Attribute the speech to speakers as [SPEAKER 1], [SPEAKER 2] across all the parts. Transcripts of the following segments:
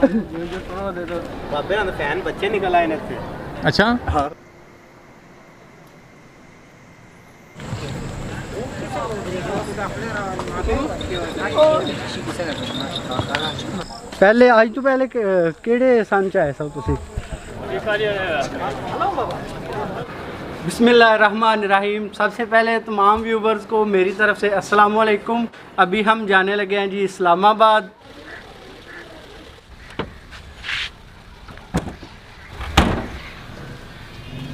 [SPEAKER 1] बाबे ना फैन बच्चे निकल आए ने।
[SPEAKER 2] अच्छा
[SPEAKER 1] हाँ
[SPEAKER 3] पहले आज तो पहले केड़े सन च आए सब तुसी? बिस्मिल्लाहिर्रहमानिर्रहीम। सबसे पहले तमाम व्यूवर्स को मेरी तरफ से अस्सलाम वालेकुम। अभी हम जाने लगे हैं जी इस्लामाबाद।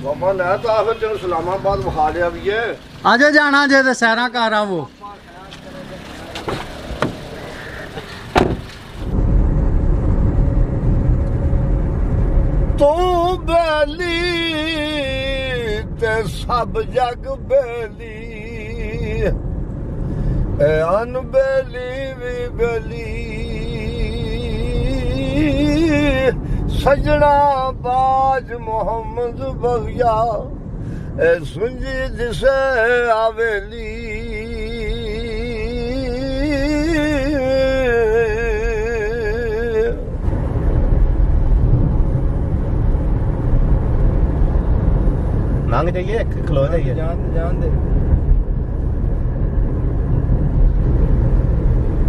[SPEAKER 4] बाबा लै तो आखिर तेन इस्लामाबाद विखा लिया भी है।
[SPEAKER 3] आजा जाना जे ते सैरा कर आवो।
[SPEAKER 4] तू बैली ते सब जग बैली, अनबैली भी बैली। सजना बाज मोहम्मद बगिया सुंजी दिसे आवेली।
[SPEAKER 1] लंघ जाइए खलो जाइए
[SPEAKER 4] जान दे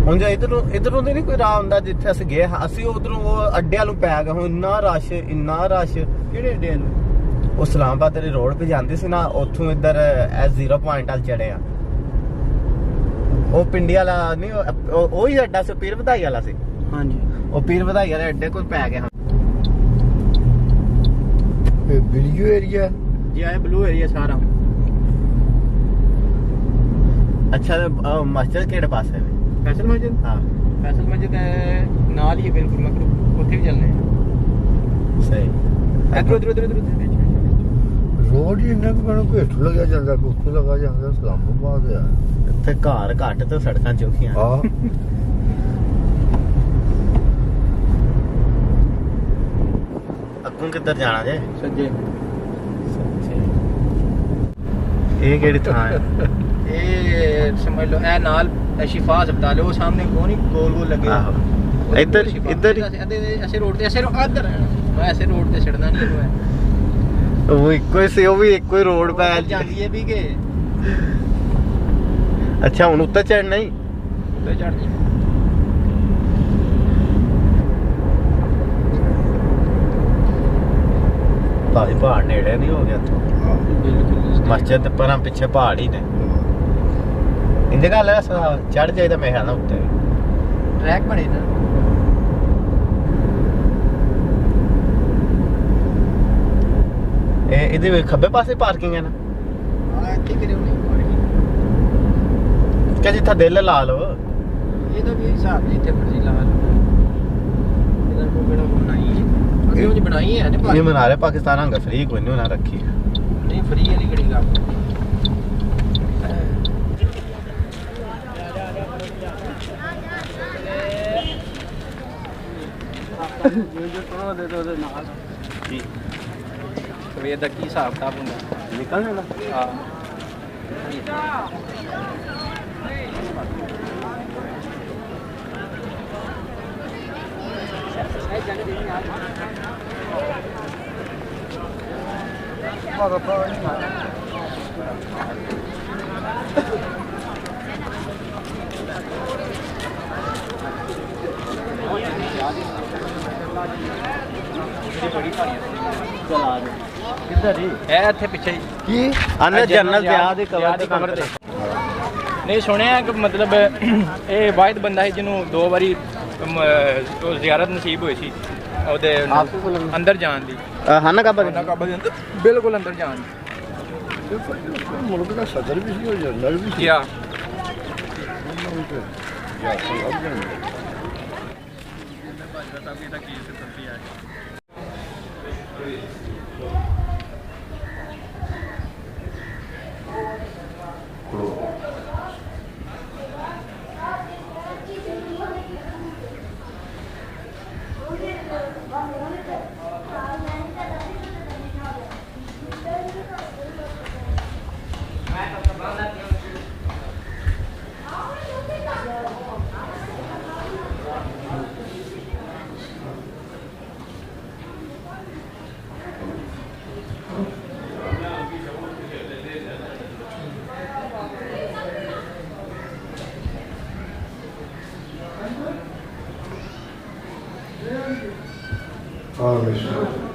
[SPEAKER 1] ਹੁਣ ਜੇ ਇਧਰੋਂ ਦੀ ਨਹੀਂ ਕੋਈ ਰਾਹ ਹੁੰਦਾ ਜਿੱਥੇ ਅਸੀਂ ਗਏ ਅਸੀਂ ਉਧਰੋਂ ਉਹ ਅੱਡੇ ਵਾਲੋਂ ਪੈ ਗਏ ਹੁਣ ਇੰਨਾ ਰਸ਼
[SPEAKER 3] ਕਿਹੜੇ ਅੱਡੇ ਨੂੰ?
[SPEAKER 1] ਉਹ ਇਸਲਾਮਾਬਾਦ ਤੇਰੀ ਰੋਡ ਤੇ ਜਾਂਦੀ ਸੀ ਨਾ ਉੱਥੋਂ ਇੱਧਰ ਐਸ 0 ਪੁਆਇੰਟ ਵੱਲ ਚੜੇ ਆ ਉਹ ਪਿੰਡੀ ਵਾਲਾ ਨਹੀਂ ਉਹ ਹੀ ਅੱਡਾ ਸੀ ਪੀਰ ਵਧਾਈ ਵਾਲਾ ਸੀ
[SPEAKER 3] ਹਾਂਜੀ
[SPEAKER 1] ਉਹ ਪੀਰ ਵਧਾਈ ਵਾਲੇ ਅੱਡੇ ਕੋਲ ਪੈ ਗਏ
[SPEAKER 4] बिलियो एरिया
[SPEAKER 3] जी आए ब्लू एरिया सारा।
[SPEAKER 1] अच्छा मस्जिद ਕਿਹੜੇ ਪਾਸੇ ਹੈ?
[SPEAKER 3] फैसल मस्जिद?
[SPEAKER 1] हाँ
[SPEAKER 3] फैसल मस्जिद नाल ही है बिल्कुल, मगर उत्थे भी चलने हैं।
[SPEAKER 1] सही
[SPEAKER 3] इधर
[SPEAKER 4] रोड ही इन्ना को कोई हेठ लगा जांदा को उत्थे लगा जांदा इस्लामाबाद है
[SPEAKER 1] ਇੱਥੇ ਘਰ ਘੱਟ ਤੇ ਸੜਕਾਂ ਚੌਖੀਆਂ
[SPEAKER 4] हां।
[SPEAKER 1] ਅੱਗੋਂ ਕਿੱਧਰ ਜਾਣਾ ਜੇ?
[SPEAKER 3] सज्जे
[SPEAKER 1] ਇਹ ਕਿਹੜੀ ਥਾਂ ਹੈ?
[SPEAKER 3] ਇਹ ਸਮਝ ਲਓ ਇਹ ਨਾਲ ਸ਼ਿਫਾ ਹਸਪਤਾਲ ਹੈ, ਉਹ ਸਾਹਮਣੇ ਕੋਣੀ ਗੋਲ ਗੋਲ ਲੱਗੇ
[SPEAKER 1] ਆਹੋ ਇੱਧਰ ਇੱਧਰ
[SPEAKER 3] ਐਸੇ ਰੋਡ ਤੇ ਐਸੇ ਆਦਰ ਮੈਂ ਐਸੇ ਰੋਡ ਤੇ ਛੱਡਣਾ ਨਹੀਂ ਇਹਨੂੰ।
[SPEAKER 1] ਉਹ ਇੱਕੋ ਹੀ ਸੀ ਉਹ ਵੀ ਇੱਕੋ ਹੀ ਰੋਡ ਪੈ
[SPEAKER 3] ਜਾਂਦੀ ਹੈ ਵੀ ਕਿ
[SPEAKER 1] ਅੱਛਾ ਹੁਣ ਉੱਤੇ ਚੜਨਾ ਹੀ
[SPEAKER 3] ਉੱਤੇ ਚੜਨੀ
[SPEAKER 1] ਭਾਈ ਪਹਾੜ ਨੇੜੇ ਨਹੀਂ ਹੋ ਗਿਆ ਤੂੰ
[SPEAKER 3] ਬਿਲਕੁਲ
[SPEAKER 1] ਮਸਜਿਦ ਤੇ ਪਰਾਂ ਪਿੱਛੇ ਪਹਾੜ ਹੀ ਨੇ ਇੰਦੇ ਗੱਲ ਚੜ ਜਾਈਦਾ ਮੈਂ ਹਾਂ ਉੱਤੇ
[SPEAKER 3] ਟਰੈਕ ਬਣੇ ਨਾ।
[SPEAKER 1] ਇਹ ਇਹਦੇ ਖੱਬੇ ਪਾਸੇ ਪਾਰਕਿੰਗ ਹੈ ਨਾ
[SPEAKER 3] ਹਾਂ ਇੱਥੇ ਕਿਰੇ ਨਹੀਂ
[SPEAKER 1] ਕਿ ਜਿੱਥੇ ਦਿਲ ਲਾ ਲਓ
[SPEAKER 3] ਇਹ ਤਾਂ ਵੀ ਹਿਸਾਬ ਨਹੀਂ ਇੱਥੇ ਮਰਜ਼ੀ ਲਾ ਲਓ। ਇਹਦਾ ਕੋਈ ਕਿਹੜਾ ਬਣਾਈ ਹੈ ਅੱਗੇ ਉਹ ਬਣਾਈ ਹੈ
[SPEAKER 1] ਨਹੀਂ ਬਣਾ ਰਹੇ ਪਾਕਿਸਤਾਨ ਹੰਗਾ ਫਰੀ ਕੋਈ ਨਹੀਂ ਉਹਨਾਂ ਰੱਖੀ
[SPEAKER 3] ਨਹੀਂ ਫਰੀ ਵਾਲੀ ਕਿਹੜੀ ਗੱਲ ਦੇ ਦੋ ਦੇ ਨਾਲ
[SPEAKER 1] ਜੀ
[SPEAKER 3] ਸਵੇਰ ਦਾ ਕੀ ਹਿਸਾਬ ਕਿਤਾਬ ਹੁੰਦਾ
[SPEAKER 1] ਨਿਕਲਣਾ ਨਾ
[SPEAKER 3] ਹਾਂ
[SPEAKER 1] ਕਿੱਧਰ ਹੀ
[SPEAKER 3] ਇਹ ਇੱਥੇ ਪਿੱਛੇ
[SPEAKER 1] ਕੀ ਅੰਦਰ ਜਨਰਲ ਵਿਆਹ ਦੇ ਕਵਰ ਤੇ
[SPEAKER 3] ਨਹੀਂ ਸੁਣਿਆ ਕਿ ਮਤਲਬ ਇਹ ਵਾਹਿਦ ਬੰਦਾ ਹੈ ਜਿਹਨੂੰ 2 ਵਾਰੀ ਜ਼ਿਆਰਤ ਨਸੀਬ ਹੋਈ ਸੀ ਉਹਦੇ ਅੰਦਰ ਜਾਣ ਦੀ
[SPEAKER 1] ਹਨ ਕਾਬਾ
[SPEAKER 3] ਕਾਬਾ ਦੇ ਅੰਦਰ ਬਿਲਕੁਲ ਅੰਦਰ ਜਾਣ ਦੀ
[SPEAKER 4] मुल्क का सदर भी सी और जनरल भी सी।
[SPEAKER 3] या
[SPEAKER 4] हाँ विष्णु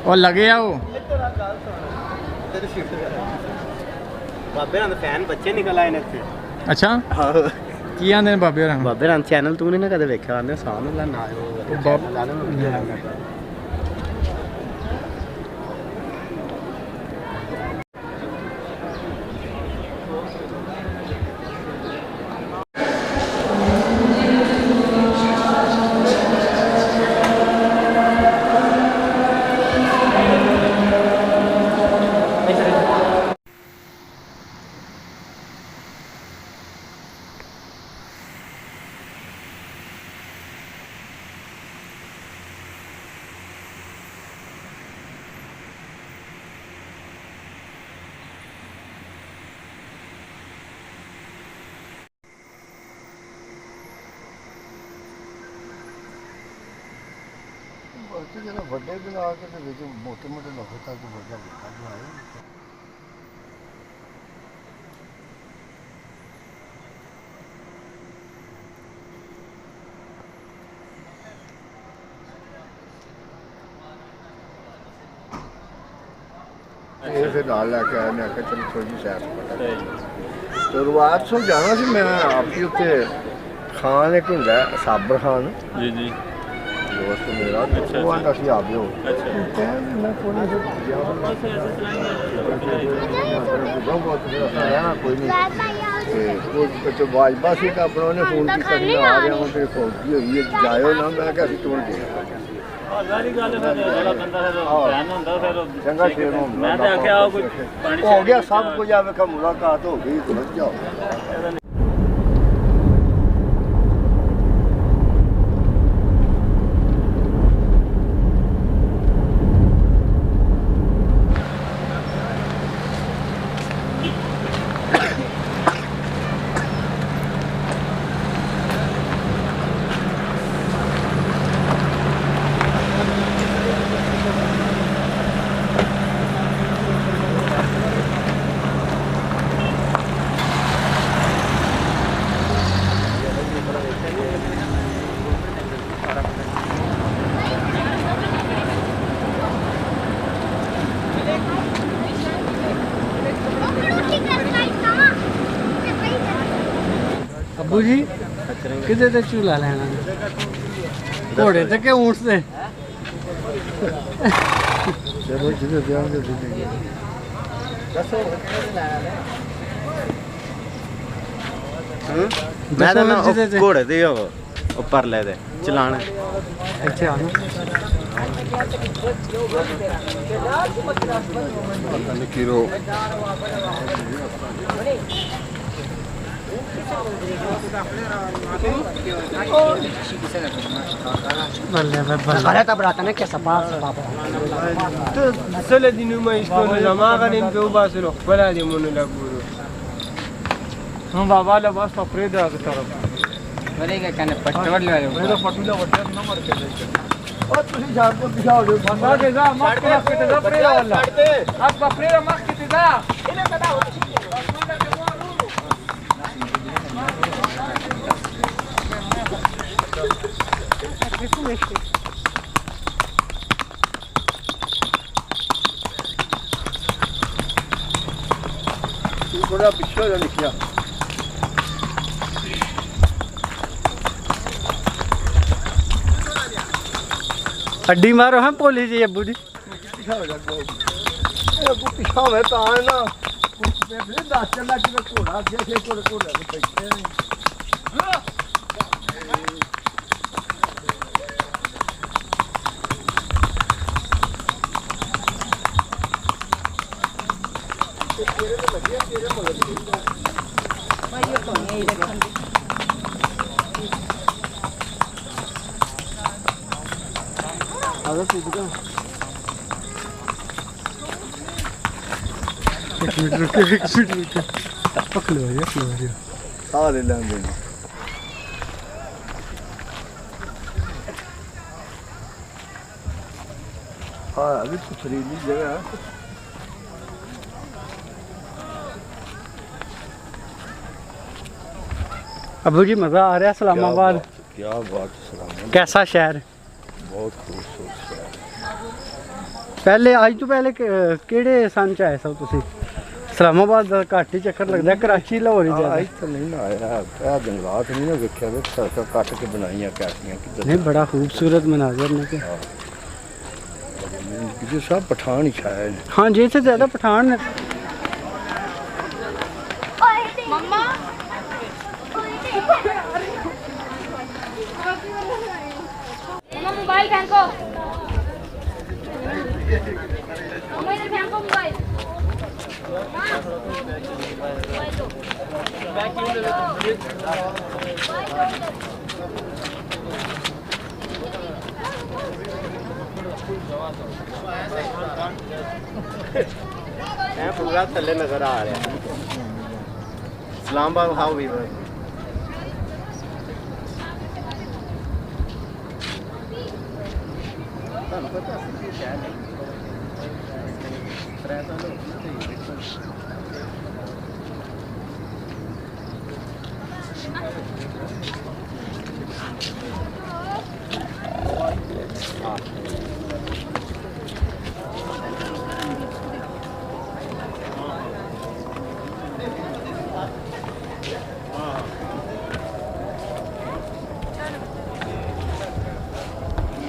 [SPEAKER 3] ਉਹ ਲੱਗੇ ਆ ਉਹ
[SPEAKER 1] ਬਾਬੇ ਨਾਲ ਫੈਨ ਬੱਚੇ ਨਿਕਲ ਆਏ ਨੇ ਇੱਥੇ
[SPEAKER 3] ਅੱਛਾ ਕੀ ਆਂਦੇ ਨੇ ਬਾਬੇ ਹੋਰਾਂ
[SPEAKER 1] ਬਾਬੇ ਨਾਲ ਚੈਨਲ ਤੂੰ ਨਹੀਂ ਨਾ ਕਦੇ ਵੇਖਿਆ ਆਂਦੇ ਸਾਹ ਨੂੰ ਲੈ ਨਾ ਆਇਓ
[SPEAKER 4] ਜਿਹੜਾ ਵੱਡੇ ਬਣਾ ਕੇ ਤੇ ਵਿੱਚ ਮੋਟੇ ਮੋਟੇ ਲੋਕ ਤੱਕ ਵੱਡਾ ਬਣਾਏ ਇਹ ਫਿਰ ਨਾਲ ਲੈ ਕੇ ਆਇਆ ਮੈਂ ਆਖਿਆ ਚਲ ਥੋੜੀ ਜਿਹੀ ਸੈਰ ਸਪਾਟਾ ਸ਼ੁਰੂਆਤ ਤੋਂ ਜਾਣਾ ਸੀ ਮੈਂ ਆਪ ਹੀ ਉੱਥੇ ਖਾਨ ਇੱਕ ਹੁੰਦਾ ਸਾਬਰ ਖਾਨ
[SPEAKER 3] ਜੀ ਜੀ
[SPEAKER 4] ਦੋਸਤ ਮੇਰਾ ਉਹ ਆਂਦਾ ਸੀ ਆ ਗਿਓ ਮੈਂ ਕੋਈ ਨਹੀਂ ਕੋਈ ਨਹੀਂ ਤੇ ਉਹ ਬੱਚੋ ਵਾਜਬਾ ਸੀ ਤਾਂ ਆਪਣਾ ਉਹਨੇ ਫੋਨ ਕੀਤਾ ਸੀ ਆ ਗਿਆ ਮੈਂ ਫਿਰ ਫੌਜੀ ਹੋਈ ਹੈ ਜਾਇਓ ਨਾ ਮੈਂ ਕਿਹਾ ਅਸੀਂ ਤੁਰ ਗਏ
[SPEAKER 2] ਸਾਰੀ ਗੱਲ ਫਿਰ ਜਿਹੜਾ ਬੰਦਾ ਫਿਰ ਪਲਾਨ ਹੁੰਦਾ ਫਿਰ
[SPEAKER 4] ਚੰਗਾ ਸ਼ੇਰ ਹੁੰਦਾ
[SPEAKER 2] ਮੈਂ ਤਾਂ ਆਖਿਆ ਕੋਈ ਪਾਣੀ
[SPEAKER 4] ਹੋ ਗਿਆ ਸਭ ਕੁਝ ਆਵੇ ਕਾ ਮੁਲਾਕਾਤ ਹੋ ਗਈ ਤੁਰ ਜਾਓ
[SPEAKER 5] अबू जी किधर तक चूल्हा लेना घोड़े ते के ऊंट से
[SPEAKER 4] ਚਲੋ ਜਿਹਦੇ ਵਿਆਹ ਦੇ ਦਿਨ
[SPEAKER 1] ਮੈਂ ਤਾਂ ਨਾ ਉਹ ਘੋੜੇ ਤੇ ਉਹ ਉੱਪਰ ਲੈ ਦੇ ਚਲਾਣ
[SPEAKER 5] अच्छा आना
[SPEAKER 4] ਪਤਾ ਨਹੀਂ ਕਿਰੋ
[SPEAKER 5] बल्ले बल्ले अरे तब रात में कैसा पास बाबा
[SPEAKER 6] sele din numai istono zama ganin be ba su bala de mun la guru हम बाबा ला बस पपरे दे आगे तरफ
[SPEAKER 5] बरेगा कने पटोल ले आयो
[SPEAKER 6] मैं तो पटुला वटे न मर के दे
[SPEAKER 4] ਉਹ ਤੁਸੀਂ ਛੱਡ ਤੋਂ ਪਿਛਾ ਹੋ ਜਾਓ
[SPEAKER 6] बंदा के जा मत के के जा परे वाला अब पपरे मत के जा इने पता हो
[SPEAKER 4] ਥੋੜਾ ਪਿੱਛੇ ਹੋ ਜਾ ਲਿਖਿਆ
[SPEAKER 5] हड्डी मारो हम पोली जी अब्बू जी
[SPEAKER 4] ਪਿਛਾ ਹੋ ਜਾ ਇਹ ਅੱਗੋਂ ਪਿਛਾ ਹੋਵੇ ਤਾਂ ਹੈ ਨਾ ਫਿਰ ਦੱਸ ਚੱਲਾ ਕਿ ਘੋੜਾ ਅੱਗੇ ਸੇ ਘੋੜਾ ਤੇ ਬੈਠੇ ਨੇ
[SPEAKER 5] ज़्यादा टूट गया। एक मिनट रुकिए पकड़ो ये
[SPEAKER 4] सारे लेंगे हाँ अभी पथरीली जगह है।
[SPEAKER 5] अबू जी मज़ा आ रहा है इस्लामाबाद?
[SPEAKER 4] क्या बात सलाम।
[SPEAKER 5] कैसा शहर?
[SPEAKER 4] बहुत खूबसूरत शहर।
[SPEAKER 5] पहले आज तो पहले केड़े सन च आए सो तुसी? इस्लामाबाद दा घट ही चक्कर लगदा है, कराची लाहौर ही ज्यादा।
[SPEAKER 4] आज तो नहीं ना आया है, जंगलात नहीं ना देखा वे सड़क कट के बनाइया कैसियां किधर।
[SPEAKER 5] नहीं बड़ा खूबसूरत मनाजर ने के।
[SPEAKER 4] जो सब पठान ही छाया है।
[SPEAKER 5] हाँ जी से ज्यादा पठान ने।
[SPEAKER 7] मम्मा मोबाइल फेंको, मम्मा इधर फेंको मोबाइल।
[SPEAKER 1] पूरा थल्ले नजर आ रहा है इस्लामाबाद हाउ भी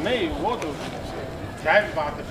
[SPEAKER 2] नहीं वो तो जाहिर बात है।